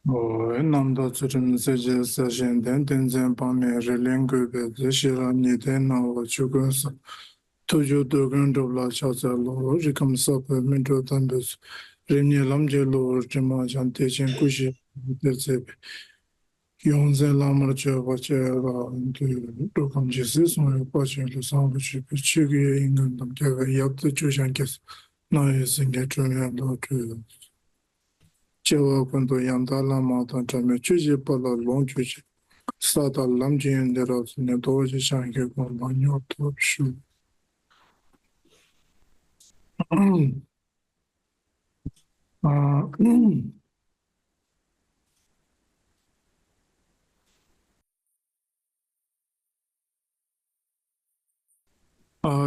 Namda tsurim seje sashen den tenzen pame releng gube zeshira niden na wa chukun sa tuju durgun dubla chaza lo rikam sape minto tambes rinye lamje lo rima jan techen kushi tezebe yonzen lamar che wache la dukam jisi sonyo pachen lo sambu chipi chigi ingan dam kega yapte chushan kes na yesinge chunyan lo tuyo Chewa kundu yanda lama dan chame chuji pala long chuji sada lam jiyan dera zine doji shange kun banyo to shu.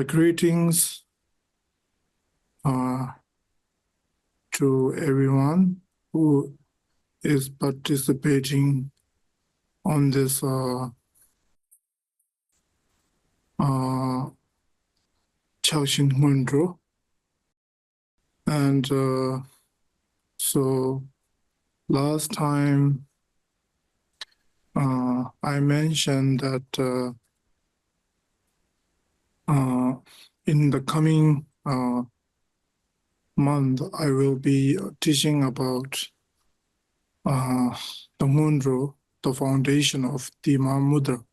Greetings to everyone who is participating on this Chaoshin Hundro. And so last time I mentioned that in the coming month, I will be teaching about the Mundro, the foundation of the Mahamudra.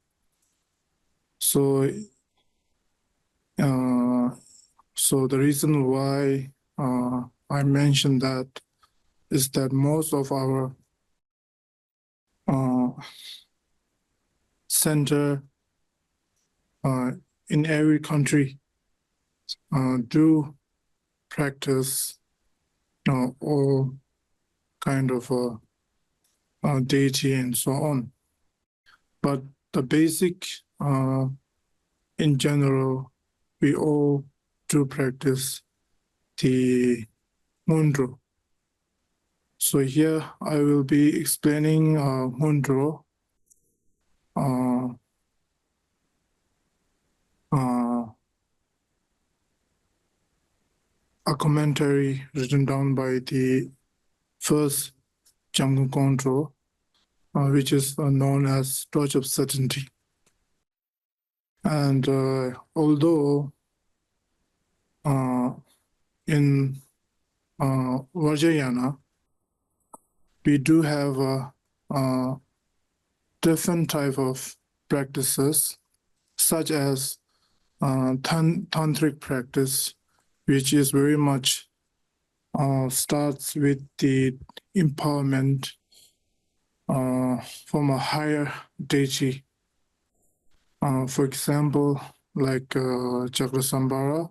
So, the reason why I mentioned that is that most of our center in every country do practice all kind of deity and so on. But the basic, in general, we all do practice the Mundro. So here I will be explaining Mundro. A commentary written down by the first Jamgon Kongtrul, which is known as Torch of Certainty. And although in Vajrayana, we do have a different type of practices, such as tantric practice, which is very much starts with the empowerment from a higher deity. For example, like Chakrasambhara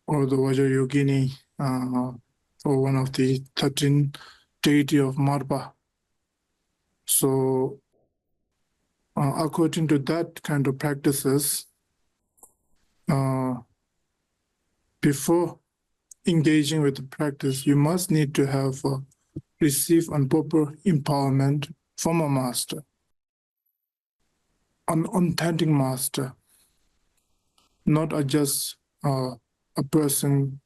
or the Vajrayogini, or one of the 13 deity of Marpa. So according to that kind of practices, before engaging with the practice, you must need to have receive and proper empowerment from a master, an authentic master, not just a person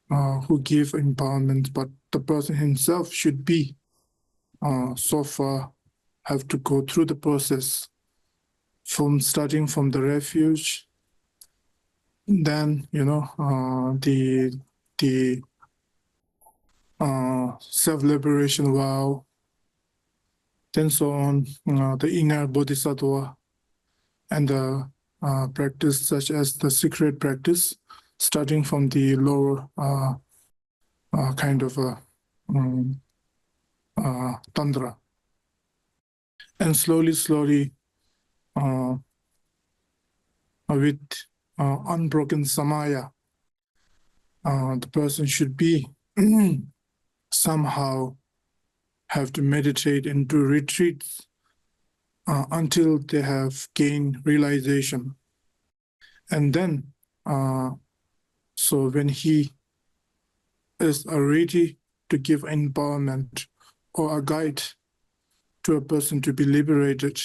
who give empowerment, but the person himself should be so far have to go through the process from starting from the refuge, then the self-liberation vow, then so on, the inner bodhisattva, and the practice such as the secret practice, starting from the lower kind of tantra. And slowly, with unbroken samaya, the person should be somehow have to meditate and do retreats until they have gained realization. And then, so when he is ready to give empowerment or a guide to a person to be liberated,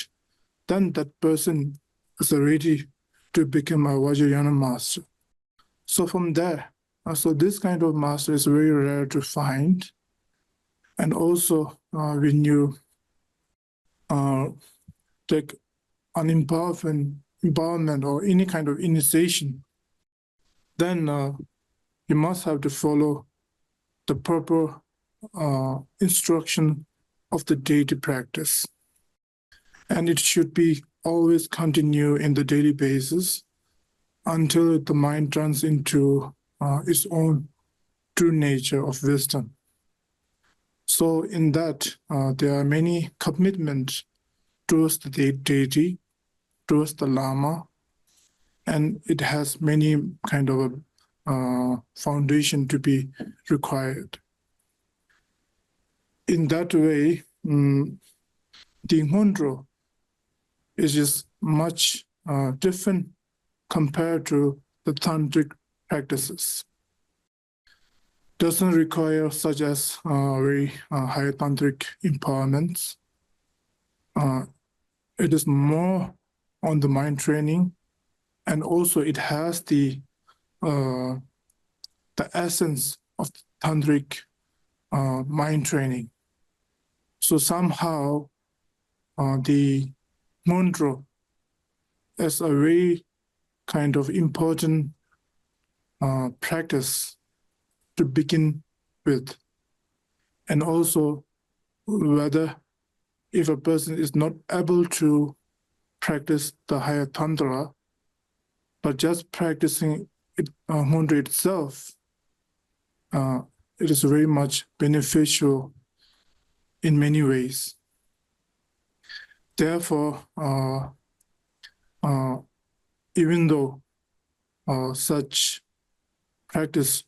then that person is ready to become a Vajrayana master. So from there, so this kind of master is very rare to find. And also, when you take an empowerment or any kind of initiation, then you must have to follow the proper instruction of the daily practice. And it should be always continue in the daily basis until the mind turns into its own true nature of wisdom. So in that, there are many commitments towards the deity, towards the Lama, and it has many kind of foundation to be required. In that way, the Ngondro is just much different compared to the tantric practices. Doesn't require such as very high tantric empowerments. It is more on the mind training, and also it has the essence of tantric mind training. So somehow the Ngondro is a very kind of important practice to begin with. And also whether if a person is not able to practice the higher tantra, but just practicing it, Ngondro itself, it is very much beneficial in many ways. Therefore, even though such practice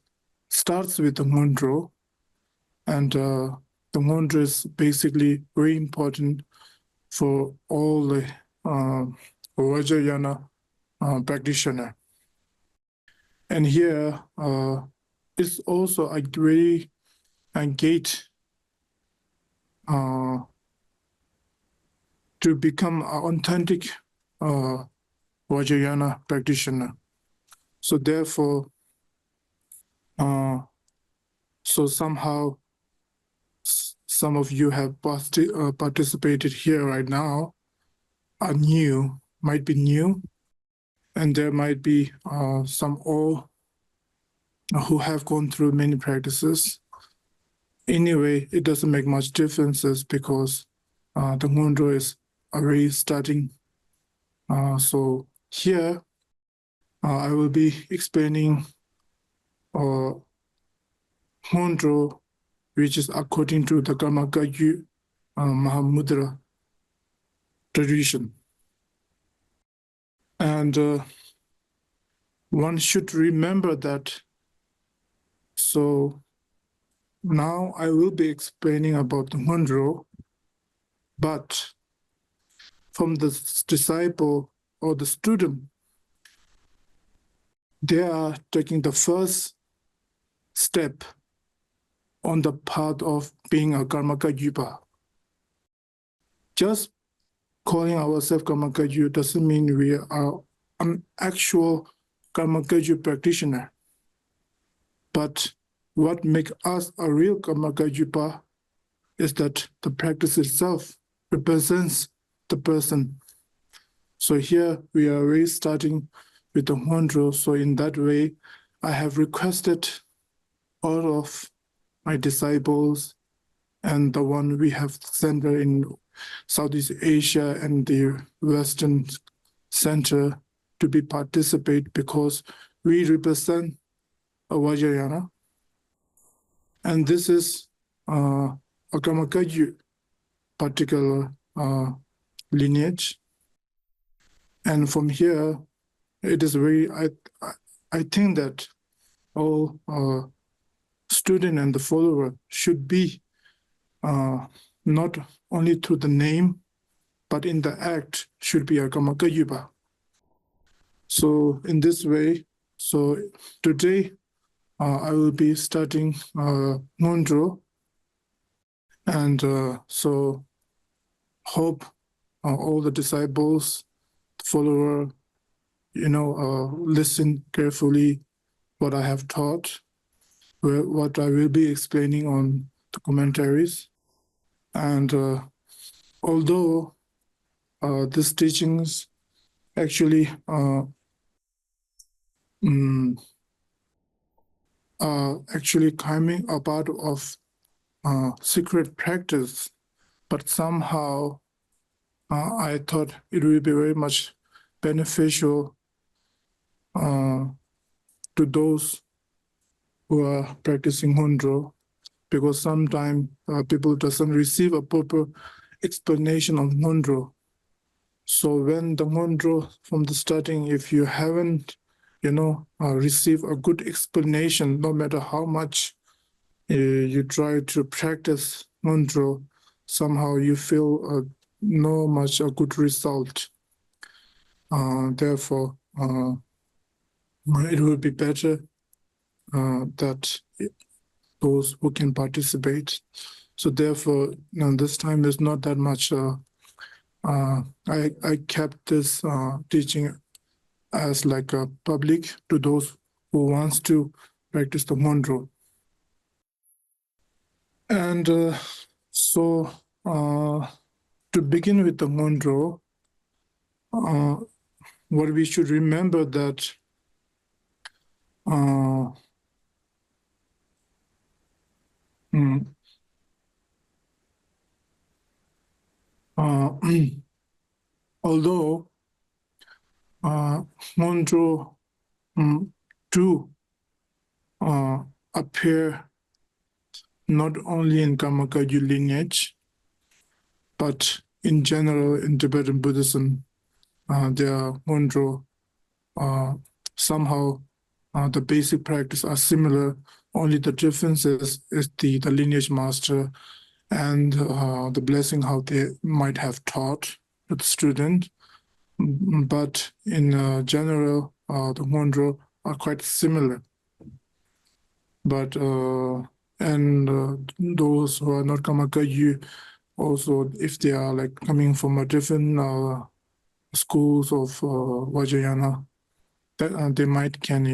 starts with the Ngondro, and the Ngondro is basically very important for all the Vajrayana practitioner. And here it's also a very gate to become an authentic Vajrayana practitioner. So therefore, so somehow some of you have participated here right now are new, might be new, and there might be some all who have gone through many practices. Anyway, it doesn't make much differences because the Ngondro is already starting. So here, I will be explaining Ngondro, which is according to the Karmakagyu Mahamudra tradition. And one should remember that. So now I will be explaining about the Ngondro, but from the disciple or the student, they are taking the first step on the path of being a Karmakagyu. Just calling ourselves Karmakagyu doesn't mean we are an actual Karmakagyu practitioner. But what makes us a real Karmakagyu is that the practice itself represents the person. So here we are really starting with the Ngondro. So in that way, I have requested all of my disciples and the one we have center in Southeast Asia and the Western Center to be participate because we represent a Vajrayana. And this is a Karmakagyu particular lineage. And from here, it is very, I think that all student and the follower should be not only through the name, but in the act should be a Karmakagyu. So in this way, so today I will be starting Ngondro, and so hope all the disciples, follower, listen carefully what I have taught, what I will be explaining on the the commentaries. And although these teachings actually actually coming about of secret practice, but somehow I thought it would be very much beneficial to those who are practicing Hondro, because sometimes people doesn't receive a proper explanation of Hondro. So when the Hondro from the starting, if you haven't, receive a good explanation, no matter how much you try to practice Hondro, somehow you feel no much a good result. Therefore, it would be better that those who can participate. So therefore, this time is not that much. I kept this teaching as like a public to those who wants to practice the Hondro. And so to begin with the Hondro, what we should remember that although Hondro do appear not only in Karma-Kagyu lineage, but in general in Tibetan Buddhism, their Hondro somehow the basic practice are similar. Only the differences is the lineage master and the blessing how they might have taught the student. But in general, the Hondro are quite similar. But those who are not Karma-Kagyu, also if they are like coming from a different schools of Vajrayana, that they might can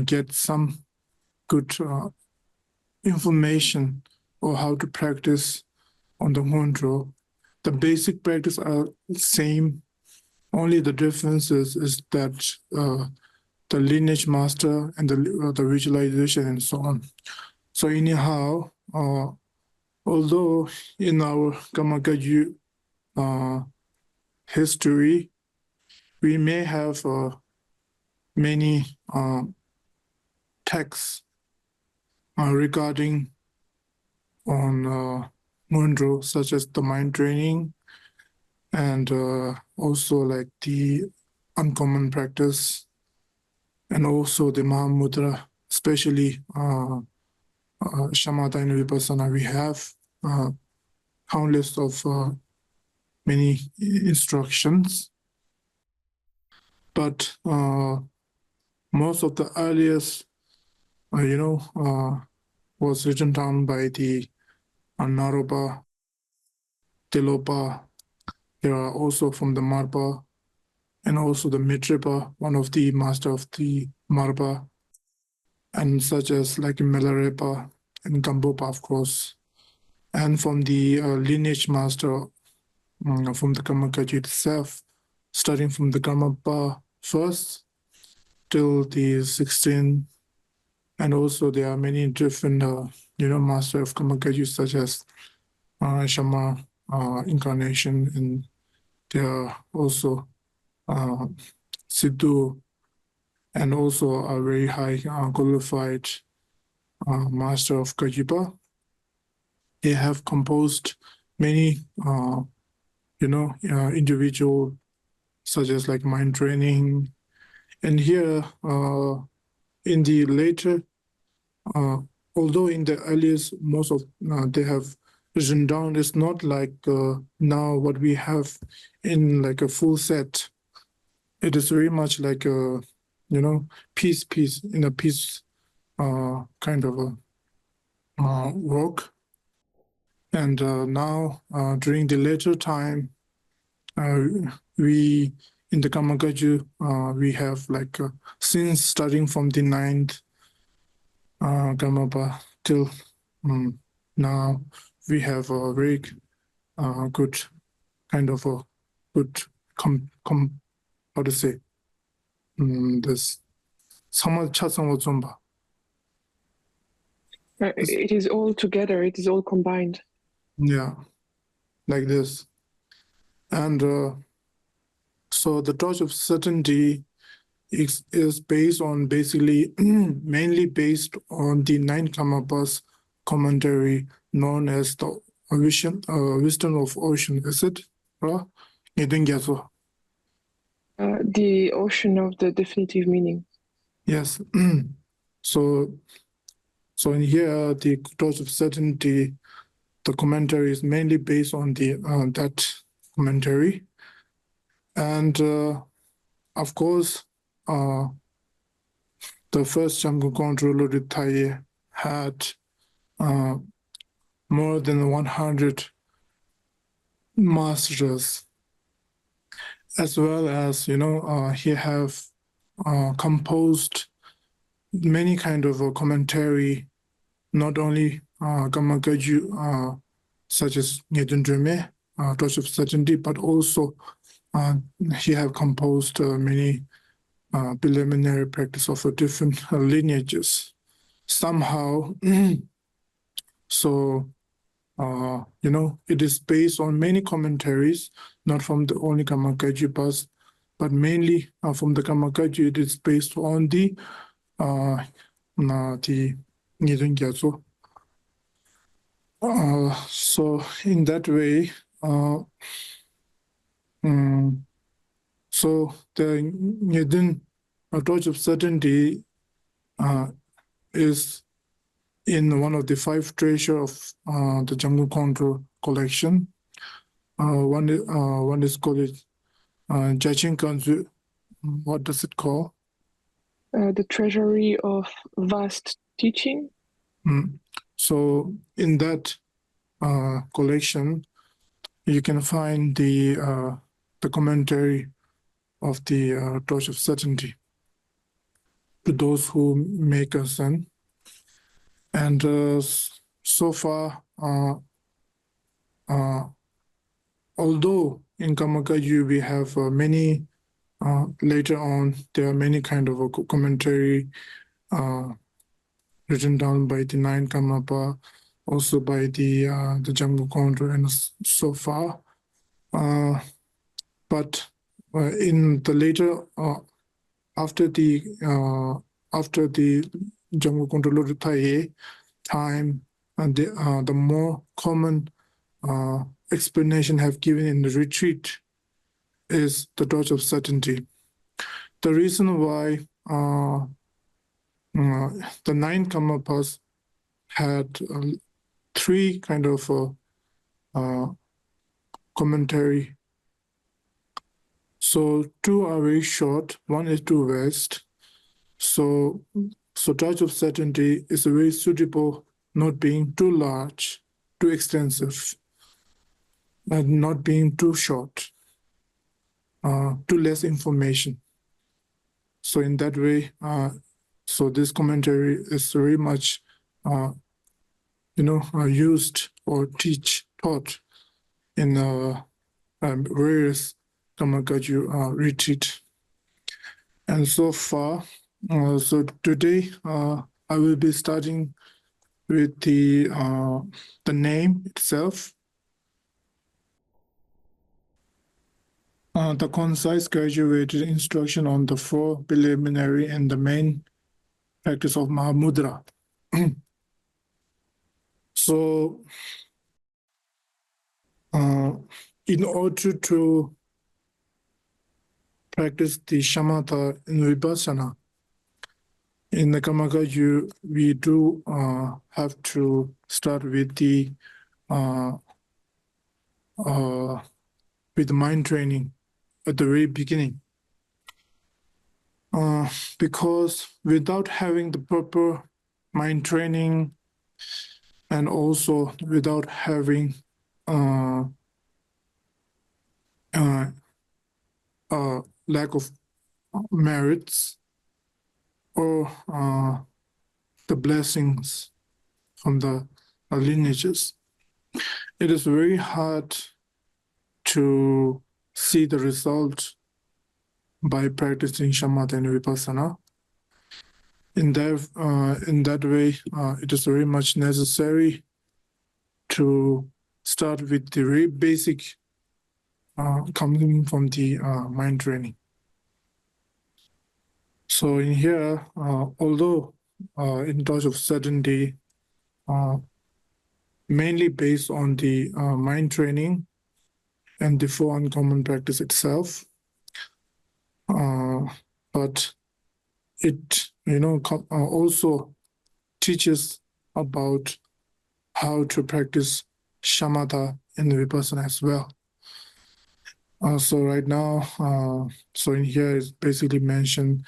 get some good information or how to practice on the Hondro. The basic practice are same. Only the differences is that the lineage master and the visualization and so on. So anyhow, although in our Karma-Kagyu history, we may have many texts regarding on Hondro, such as the mind training and also like the uncommon practice and also the Mahamudra, especially Shamatha and Vipassana. We have countless of many instructions, but most of the earliest, was written down by the Naropa, Tilopa. There are also from the Marpa and also the Mitripa, one of the master of the Marpa, and such as like Milarepa and Gambopa, of course, and from the lineage master from the Karma-Kagyu itself, starting from the Karmapa first till the 16, and also there are many different master of Karma-Kagyu such as Shama incarnation, and there are also Siddhu, and also a very high qualified master of Kagyupa. They have composed many, individual, such as like mind training. And here, in the later, although in the earliest, most of they have written down, it's not like now what we have in like a full set. It is very much like a, piece in a piece kind of a work. And now during the later time, we in the Karma-Kagyu, we have like since starting from the 9th Karmapa till now we have a very good kind of a good how to say this 상황 차상호 좀 봐. It is all together. It is all combined. Yeah, like this. And so the torch of certainty is based on basically mainly based on the nine Karmapas commentary known as the wisdom of ocean. Is it? Right? You didn't get so. The ocean of the definitive meaning. Yes. So in here, the torch of certainty, the commentary is mainly based on the that commentary, and of course, the first Jamgon controller Rithaye had more than 100 masters, as well as he have composed many kind of a commentary, not only Gamakaju, such as Nyedun Dreme, Torch of Certainty, but also he have composed many preliminary practice of different lineages. Somehow, so it is based on many commentaries, not from the only Gamakaju, but mainly from the Gamakaju. It is based on the Nyedun Gyatso. So in that way, so the Nyedun Torch of Certainty is in one of the 5 treasure of the Jamgon Kongtrul collection. One is called Jachin Kanzu. What does it call? The treasury of vast teaching. So in that collection, you can find the commentary of the Torch of Certainty to those who may concern. And so far, although in Gamakaju we have many, later on there are many kind of a commentary written down by the 9 Karmapa, also by the Jamgon Kongtrul, and so far. But in the later, after the Jamgon Kongtrul Rithaye time, and the more common explanation have given in the retreat is the Torch of Certainty. The reason why the 9 Karmapas had 3 kind of commentary. So 2 are very short, 1 is too vast. So Torch of Certainty is very suitable, not being too large, too extensive, and not being too short, too less information. So in that way, so this commentary is very much, used or taught in various Gamakaju retreat. And so far, so today I will be starting with the name itself. The concise graduated instruction on the 4 preliminary and the main practice of Mahamudra. So, in order to practice the shamatha in Vipassana, in the Gamakaju, we do have to start with the mind training at the very beginning. Because without having the proper mind training, and also without having lack of merits or the blessings from the lineages. It is very hard to see the result by practicing shamatha and vipassana. In that way, it is very much necessary to start with the very basic coming from the mind training. So in here, although in touch of certainty, mainly based on the mind training and the four uncommon practice itself, but it also teaches about how to practice shamatha and vipassana as well. So right now, so in here is basically mentioned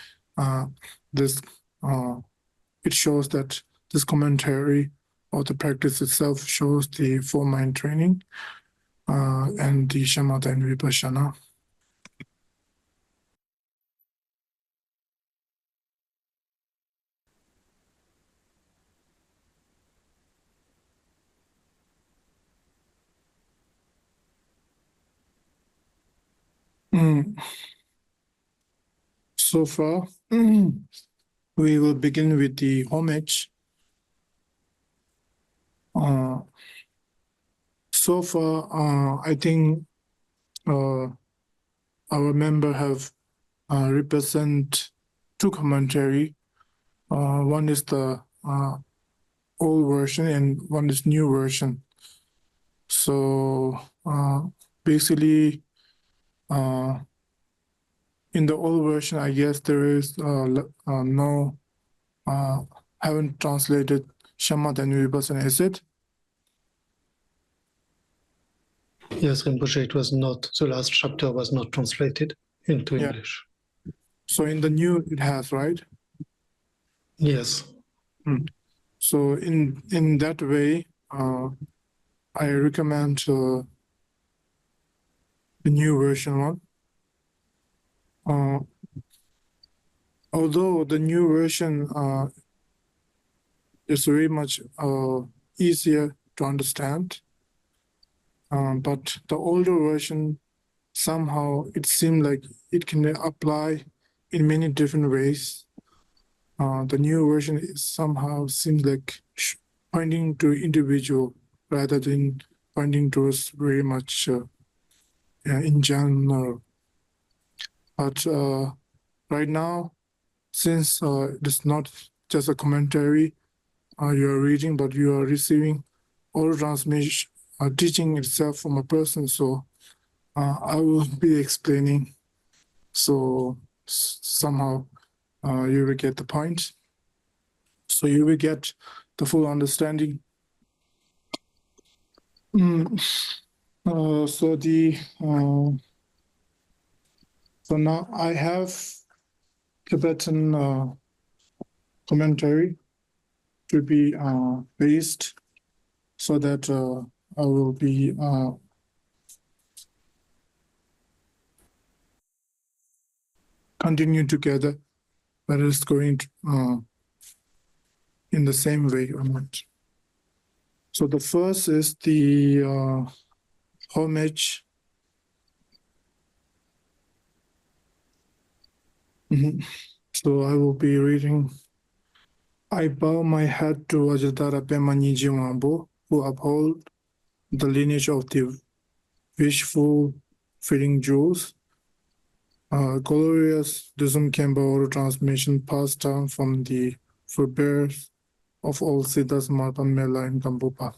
this. It shows that this commentary or the practice itself shows the four mind training and the shamatha and vipassana. So far, we will begin with the homage. So far, I think our member have represent two commentary. One is the old version and one is new version. So basically, in the old version, I guess there is no, haven't translated shamatha and vipassana, is it? Yes, Rinpoche, it was not, the last chapter was not translated into English. So in the new, it has, right? Yes. So in that way, I recommend the new version one. Although the new version is very much easier to understand, but the older version, somehow it seemed like it can apply in many different ways. The new version somehow seems like pointing to individual rather than pointing towards very much in general. But right now, since it is not just a commentary you are reading, but you are receiving oral transmission, teaching itself from a person. So I will be explaining. So somehow you will get the point. So you will get the full understanding. So now I have Tibetan commentary to be based, so that I will be continue together, but it's going to, in the same way or not. So the first is the homage. So I will be reading. I bow my head to Ajatara Pema Nyingye Wangpo, who uphold the lineage of the wishful feeling jewels. Glorious Dusum Khenpa oral transmission passed down from the forebears of all Siddhas, Marpan, Mela, and Gambupa.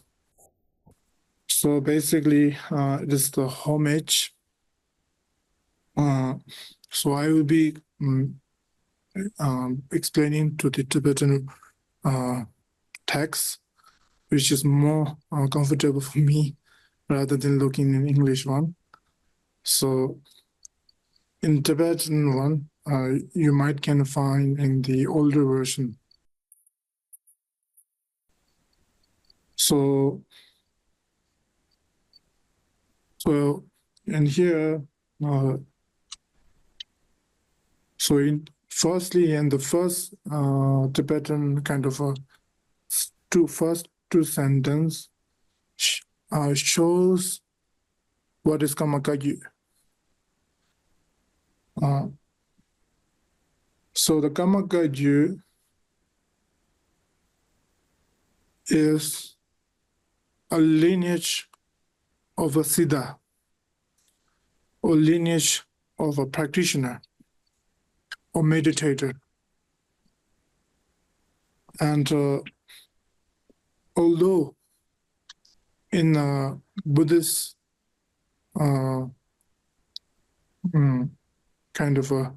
So basically, it is the homage. So I will be explaining to the Tibetan text, which is more comfortable for me rather than looking in English one. So in Tibetan one, you might can find in the older version. So in here, so firstly, in the first Tibetan kind of first two sentences shows what is Kamakaju. So the Kamakaju is a lineage of a Siddha or lineage of a practitioner or meditator. And although in Buddhist kind of a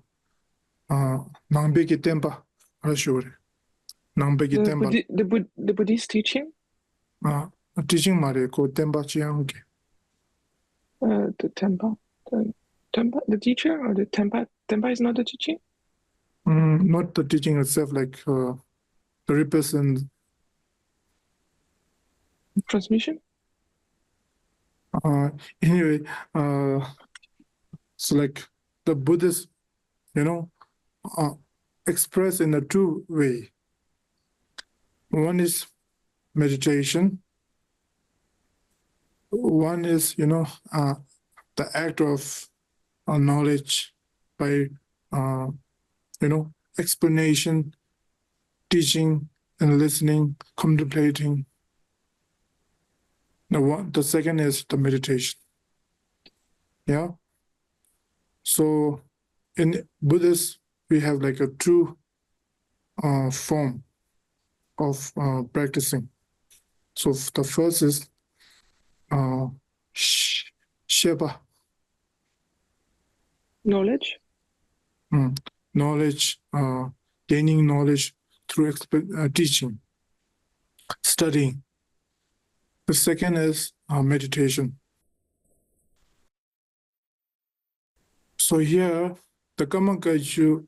Nangbeki Tempa, Nangbeki Tempa, The Buddhist teaching, teaching Mare ko Tempa Chiang. the Tempa, the teacher, or the Tempa? Tempa is not the teaching. Not the teaching itself, like the represent. Transmission. Anyway, so like the Buddhists, express in a two way. One is meditation. One is, the act of knowledge by, explanation, teaching, and listening, contemplating. The second is the meditation. Yeah. So in Buddhist, we have like a two form of practicing. So the first is Shepa, Knowledge. Knowledge, gaining knowledge through teaching, studying. The second is meditation. So here, the Kamakaju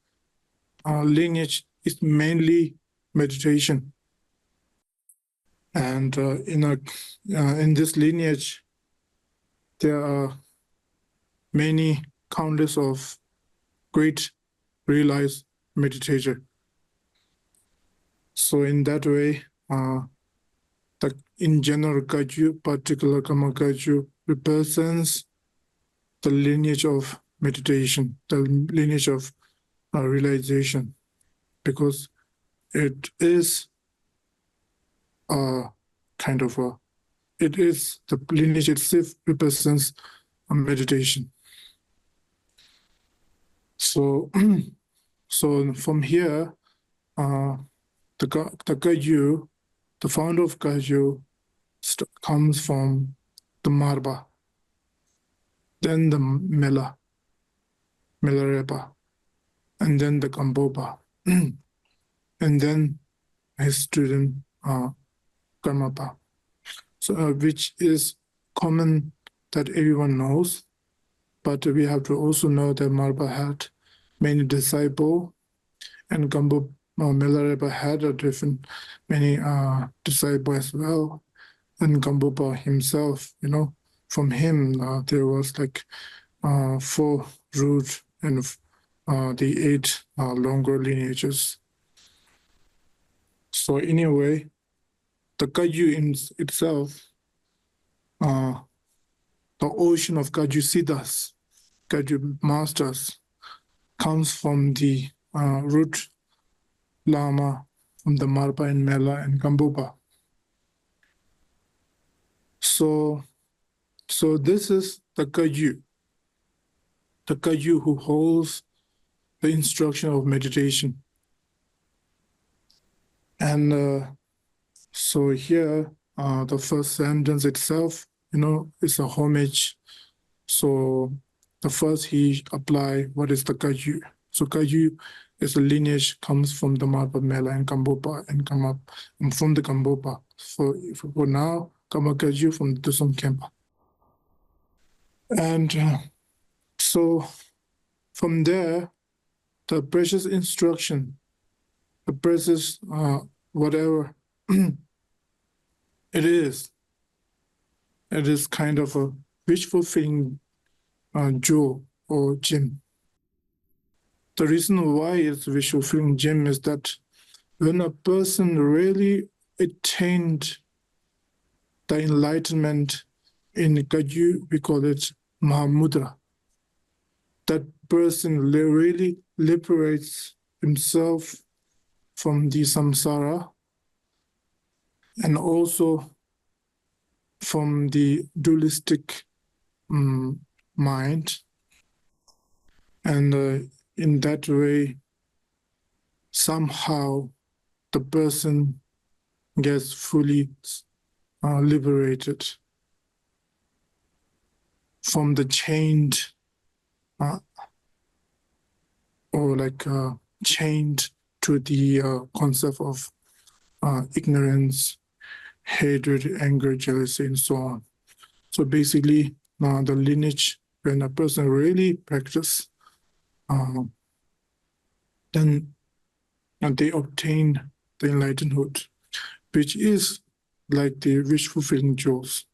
lineage is mainly meditation. And in this lineage, there are many countless of great realized meditators. So in that way, in general Kaju, particular Kamakaju, represents the lineage of meditation, the lineage of realization, because it is the lineage itself represents a meditation. So, so from here, the Kaju, the founder of Kaju, comes from the Marba, then the Milarepa, and then the Gampopa, and then his student Karmapa. So, which is common that everyone knows, but we have to also know that Marba had many disciples, and Milarepa had many disciples as well, and Gampopa himself, from him there was like 4 roots and the 8 longer lineages. So anyway, the Kaju in itself, the ocean of Kaju Siddhas, Kaju masters, comes from the root Lama, from the Marpa and Mela and Gampopa. So this is the Kaju who holds the instruction of meditation. And so here, the first sentence itself, is a homage. So the first he apply what is the Kaju. So Kaju is a lineage, comes from the Marpa, Mela, and Gampopa, and come up from the Gampopa. So for now, Kamakaju from the Dusum Kempa. And so from there, the precious instruction, the precious whatever it is kind of a wish fulfilling jewel or gem. The reason why it's wish fulfilling gem is that when a person really attained the enlightenment in Kagyu, we call it Mahamudra. That person really liberates himself from the samsara and also from the dualistic mind. And in that way, somehow the person gets fully liberated from the chained or like chained to the concept of ignorance, hatred, anger, jealousy, and so on. So basically, the lineage, when a person really practices, then they obtain the enlightenment, which is like the wish fulfilling jewels.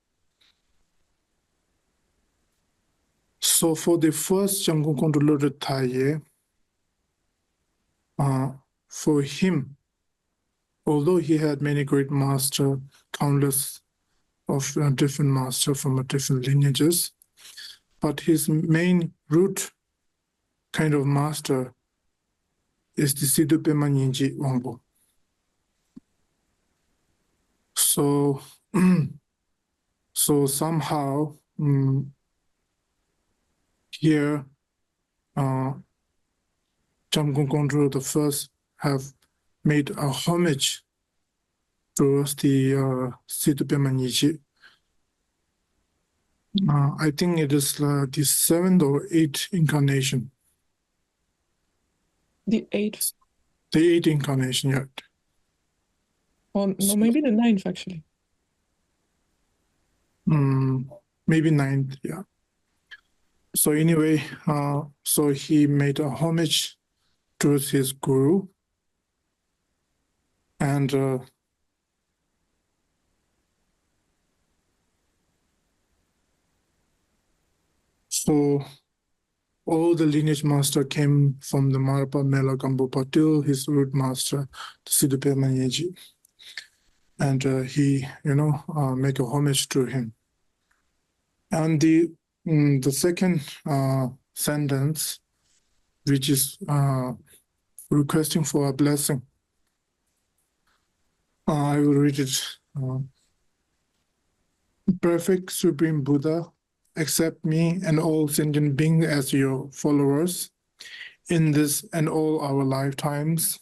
So for the first Jamgon Kongtrul Lodro Taye, for him, although he had many great masters, countless of different masters from different lineages, but his main root kind of master is the Sidu Pema Nyingji Wangpo. So, so somehow here, Jamgon Kongtrul the first have made a homage towards the Sidu Pema Nyingji. I think it is the 7th or 8th incarnation. The 8th, The 8th incarnation, yeah. or no, maybe the 9th actually. Maybe 9th, yeah. So anyway, so he made a homage towards his guru, and so all the lineage master came from the Marapa Mela Gambupa till his root master, the Sidu Pema Nyingji. And he, make a homage to him. And the second sentence, which is requesting for a blessing, I will read it. Perfect Supreme Buddha, accept me and all sentient beings as your followers in this and all our lifetimes,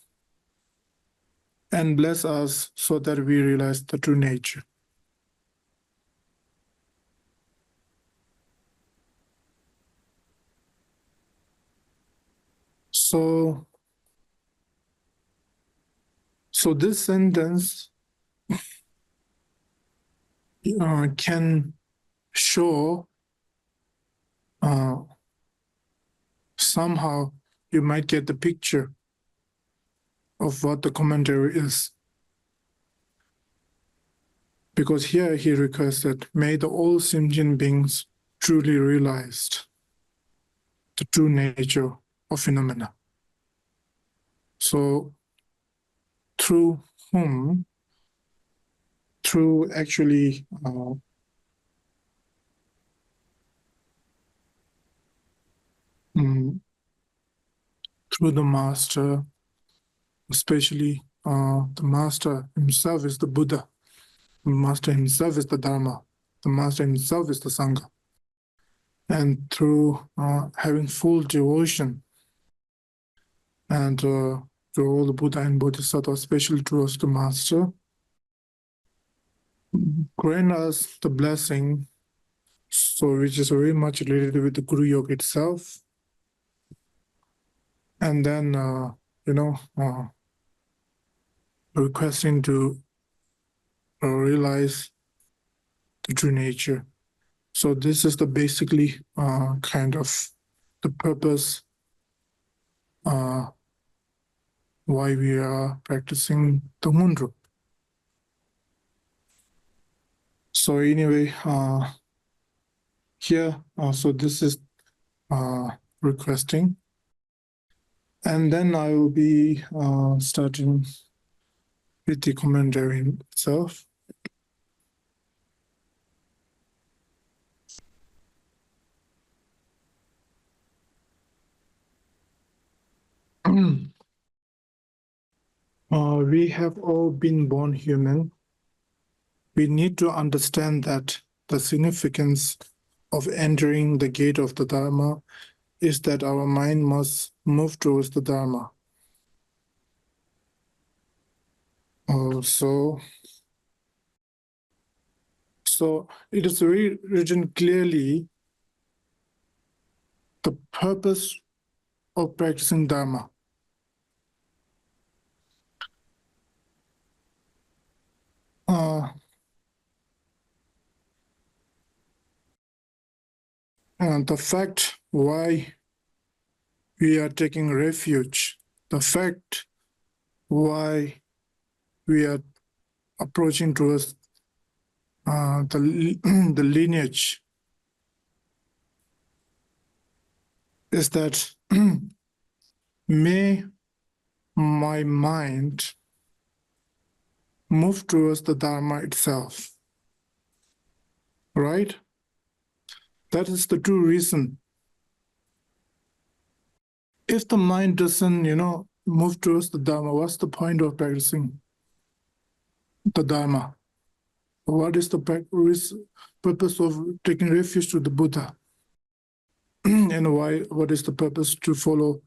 and bless us so that we realize the true nature. So this sentence can show somehow you might get the picture of what the commentary is. Because here he requested, may the all sentient beings truly realize the true nature of phenomena. So through whom, through actually through the master, especially the master himself is the Buddha, the master himself is the Dharma, the master himself is the Sangha. And through having full devotion and to all the Buddha and Bodhisattva, especially towards the master, grant us the blessing, so which is very much related with the Guru Yoga itself. And then, requesting to realize the true nature. So this is the basically kind of the purpose why we are practicing the Ngondro. So anyway, here, so this is requesting. And then I will be starting with the commentary itself. We have all been born human. We need to understand that the significance of entering the gate of the Dharma is that our mind must move towards the Dharma. So it is written clearly the purpose of practicing Dharma. And the fact why we are taking refuge, the fact why we are approaching towards the lineage is that may my mind move towards the Dharma itself, right? That is the true reason. If the mind doesn't, move towards the Dharma, what's the point of practicing the Dharma? What is the purpose of taking refuge to the Buddha? And what is the purpose to follow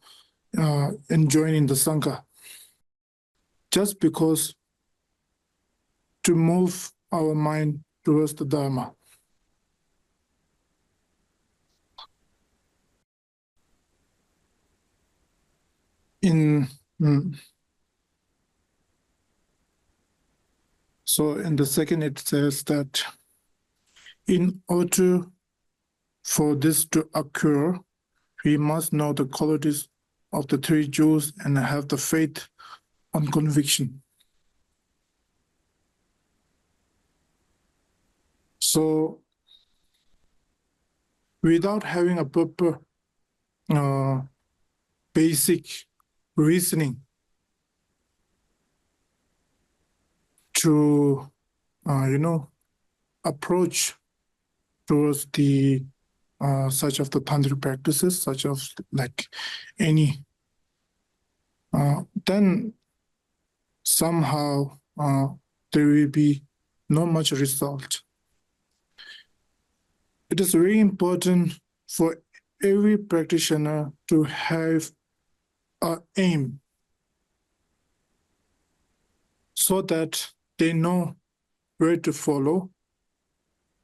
and join in the Sangha? Just because to move our mind towards the Dharma. So in the second it says that in order for this to occur, we must know the qualities of the three jewels and have the faith on conviction. So without having a proper basic reasoning to, approach towards the such of the tantric practices, such of like any, then somehow there will be not much result. It is very important for every practitioner to have an aim so that they know where to follow,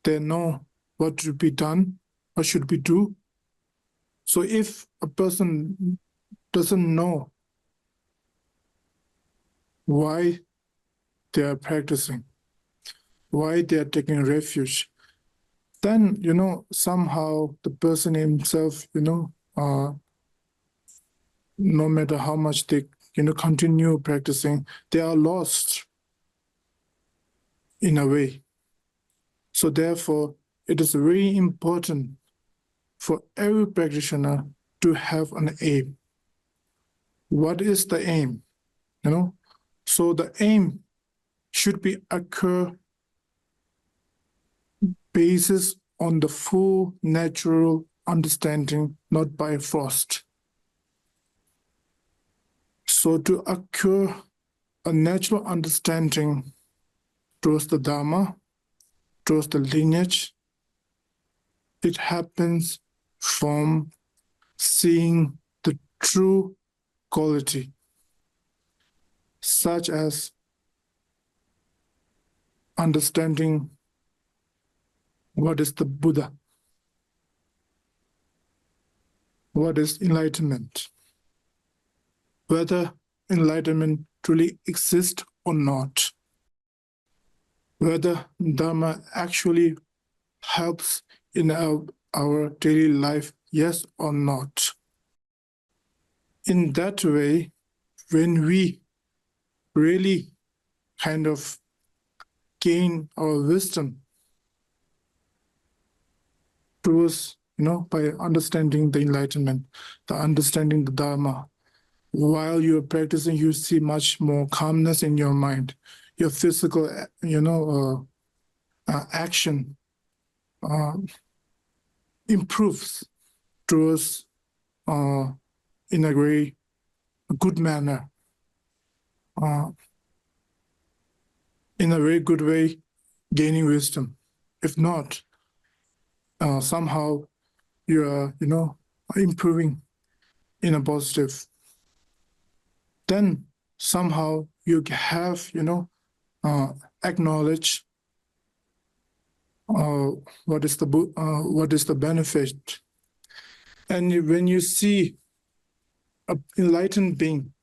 they know what should be done, what should we do. So if a person doesn't know why they are practicing, why they are taking refuge, then, somehow the person himself, no matter how much they, continue practicing, they are lost in a way. So therefore, it is very important for every practitioner to have an aim. What is the aim? So the aim should be occur basis on the full natural understanding, not by force. So to occur a natural understanding towards the Dharma, towards the lineage, it happens from seeing the true quality, such as understanding what is the Buddha, what is enlightenment, whether enlightenment truly exists or not, whether Dharma actually helps in our daily life, yes or not. In that way, when we really kind of gain our wisdom towards, by understanding the enlightenment, the understanding the Dharma, while you're practicing, you see much more calmness in your mind. Your physical, action improves towards, in a way, a good manner, in a very good way, gaining wisdom. If not, somehow you are, improving in a positive. Then somehow you have, acknowledge what is the benefit. And when you see an enlightened being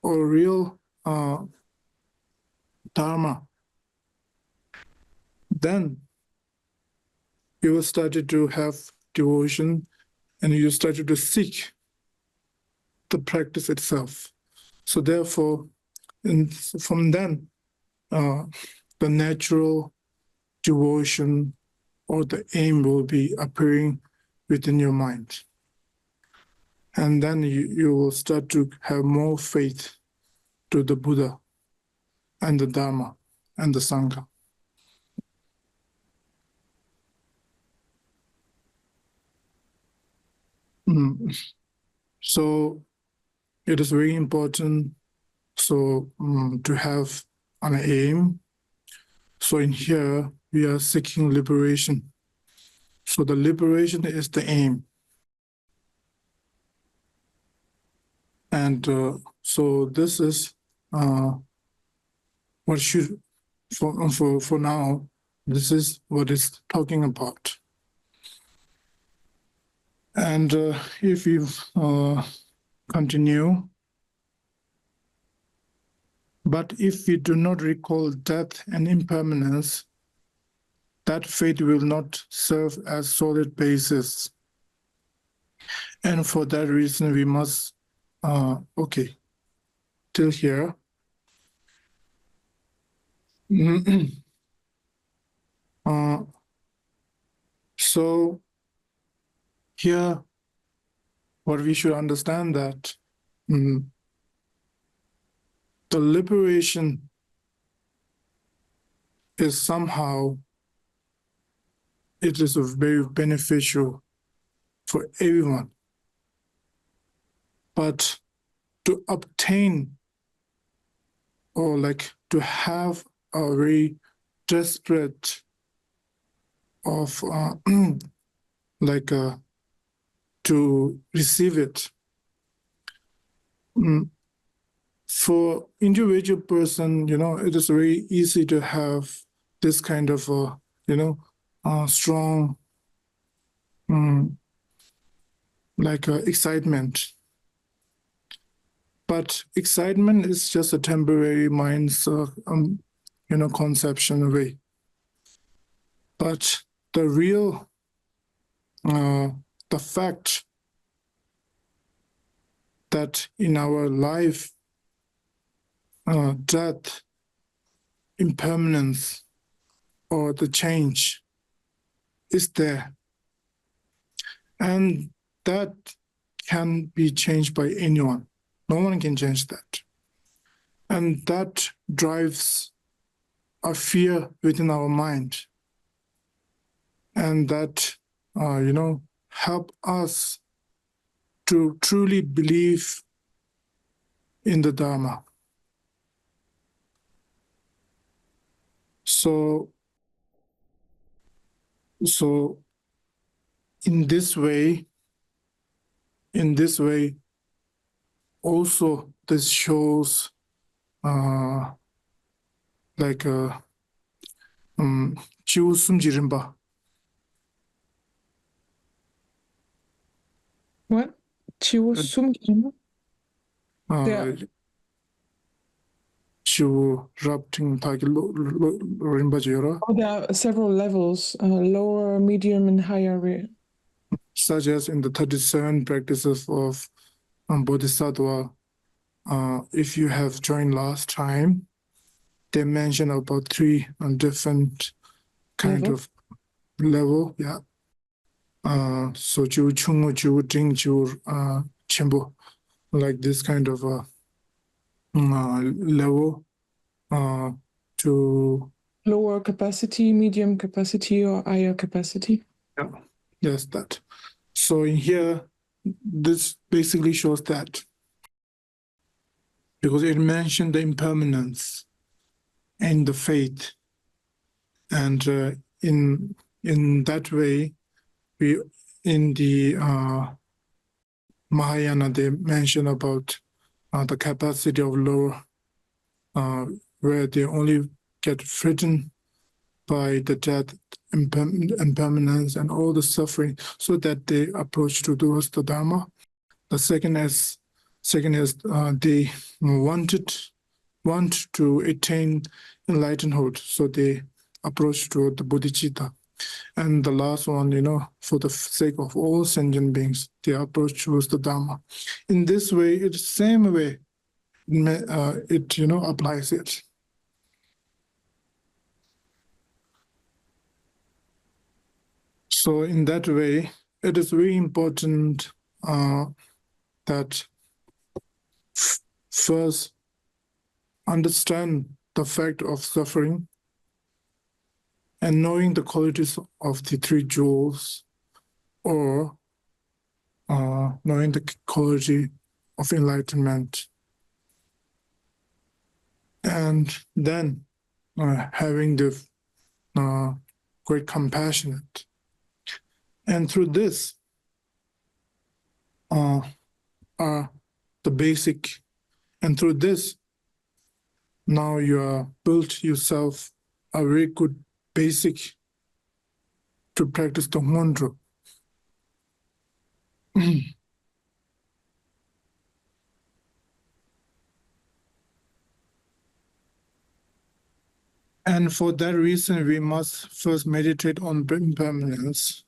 or real Dharma, then you will start to have devotion and you started to seek the practice itself. So therefore, from then, the natural devotion or the aim will be appearing within your mind. And then you will start to have more faith to the Buddha and the Dharma and the Sangha. So it is very important to have an aim. So in here, we are seeking liberation. So the liberation is the aim. And so this is what should, for now, this is what it's talking about. And if you continue, but if we do not recall death and impermanence, that faith will not serve as solid basis. And for that reason, we must, till here. So here, what we should understand that the liberation is somehow, it is very beneficial for everyone. But to obtain or to have a very desperate of to receive it. For individual person, it is very easy to have this kind of, strong, excitement. But excitement is just a temporary mind's, conception way. But the real, the fact that in our life, death, impermanence, or the change is there. And that can be changed by anyone. No one can change that. And that drives a fear within our mind. And that, help us to truly believe in the Dharma. So in this way, also this shows Chiu Sumjirimba. What? Chiu Sumjirimba? Chiu Rapting Tagilo Rinpoche. Oh, there are several levels, lower, medium, and higher. Such as in the 37 practices of Bodhisattva, if you have joined last time, they mentioned about 3 different kind of level. Yeah. So Ju Chungu, Ju Ding, Ju Chenpo, like this kind of level to Lower capacity, medium capacity, or higher capacity. Yeah. Yes, that. So in here, this basically shows that because it mentioned the impermanence and the faith, and in that way, we in the Mahayana they mention about the capacity of lower, where they only get frightened by the death, impermanence, and all the suffering, so that they approach towards the Dharma. The second is they want to attain enlightenment, so they approach toward the bodhicitta. And the last one, for the sake of all sentient beings, they approach towards the Dharma. In this way, it's the same way it applies it. So in that way, it is very important that first understand the fact of suffering and knowing the qualities of the three jewels, or knowing the quality of enlightenment, and then having the great compassionate. And through this are the basic, and through this now you are built yourself a very good basic to practice the mantra. And for that reason, we must first meditate on impermanence,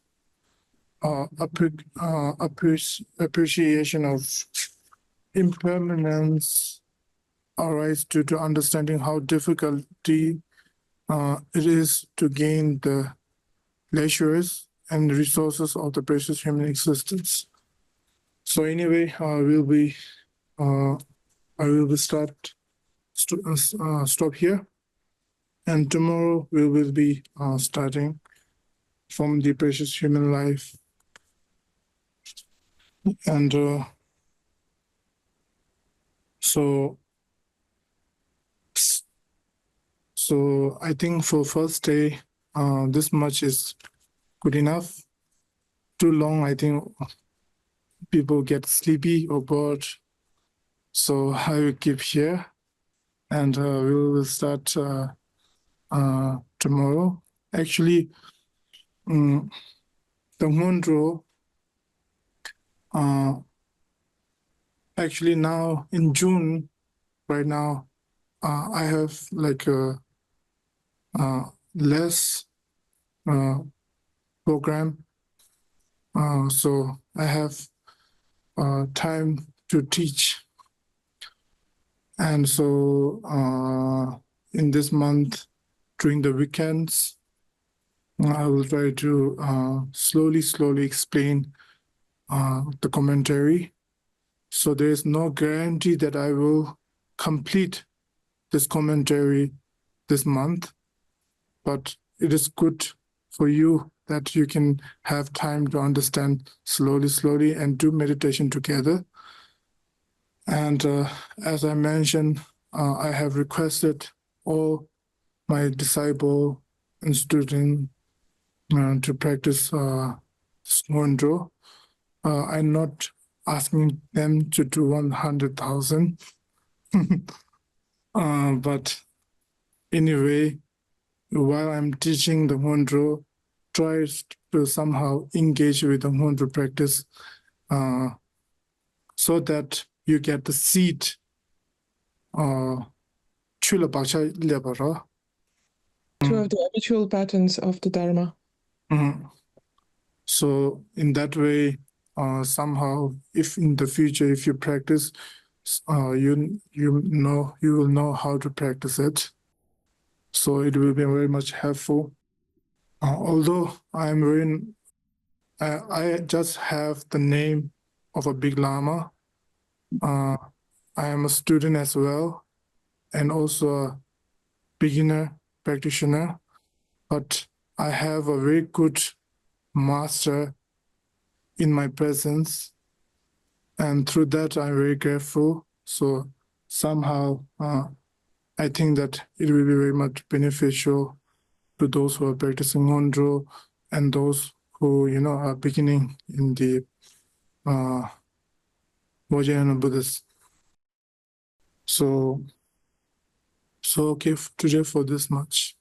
appreciation of impermanence arises due to understanding how difficult it is to gain the pleasures and resources of the precious human existence. So anyway, I will be stop here, and tomorrow we will be starting from the precious human life. And so I think for first day, this much is good enough. Too long, I think people get sleepy or bored. So I will keep here, and we will start tomorrow. Actually, the Mundro, actually now in June, right now, I have like a less program, so I have time to teach. And so in this month, during the weekends, I will try to slowly explain the commentary. So there is no guarantee that I will complete this commentary this month, but it is good for you that you can have time to understand slowly and do meditation together. And as I mentioned, I have requested all my disciple and student to practice Swandro. I'm not asking them to do 100,000, but anyway, while I'm teaching the Mondro, try to somehow engage with the Mondro practice so that you get the seed. To have the habitual patterns of the Dharma. So in that way, somehow, if in the future, if you practice, you will know how to practice it. So it will be very much helpful. Although I just have the name of a big Lama. I am a student as well, and also a beginner practitioner. But I have a very good master in my presence, and through that I'm very grateful. So somehow I think that it will be very much beneficial to those who are practicing Ngondro and those who are beginning in the Vajrayana Buddhist. So okay today for this much.